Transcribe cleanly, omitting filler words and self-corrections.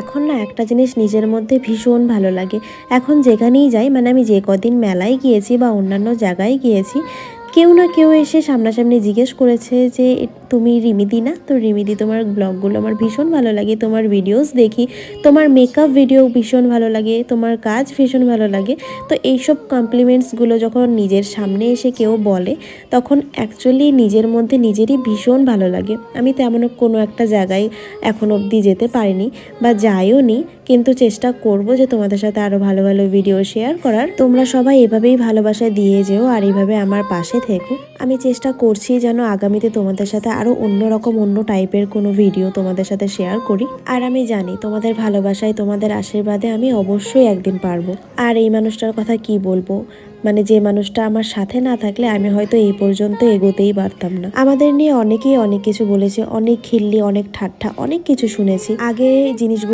এখন না একটা জিনিস নিজের মধ্যে ভীষণ ভালো লাগে। এখন যেখানেই যাই, মানে আমি যে কদিন মেলায় গিয়েছি বা অন্যান্য জায়গায় গিয়েছি, কেউ না কেউ এসে সামনাসামনি জিজ্ঞেস করেছে যে তুমি রিমিদি না? তো রিমিদি, তোমার ব্লগগুলো আমার ভীষণ ভালো লাগে, তোমার ভিডিওস দেখি, তোমার মেকআপ ভিডিও ভীষণ ভালো লাগে, তোমার কাজ ভীষণ ভালো লাগে। তো এইসব কমপ্লিমেন্টসগুলো যখন নিজের সামনে এসে কেউ বলে, তখন অ্যাকচুয়ালি নিজের মধ্যে নিজেরই ভীষণ ভালো লাগে। আমি তেমন কোনো একটা জায়গায় এখন অবধি যেতে পারিনি বা যাইও নি, কিন্তু চেষ্টা করব যে তোমাদের সাথে আরও ভালো ভালো ভিডিও শেয়ার করার। তোমরা সবাই এভাবেই ভালোবাসা দিয়ে যেও আর এইভাবে আমার পাশে থেকো। আমি চেষ্টা করছি যেন আগামীতে তোমাদের সাথে আরও অন্যরকম অন্য টাইপের কোনো ভিডিও তোমাদের সাথে শেয়ার করি। আর আমি জানি তোমাদের ভালোবাসায়, তোমাদের আশীর্বাদে আমি অবশ্যই একদিন পারবো। আর এই মানুষটার কথা কি বলবো, মানে যে মানুষটা আমার সাথে না থাকলে আমি হয়তো এই পর্যন্ত এগোতেই পারতাম না। আমাদের নিয়ে অনেকেই অনেক কিছু বলেছে, অনেক খিল্লি, অনেক ঠাট্টা, অনেক কিছু শুনেছি। আগে জিনিসগুলো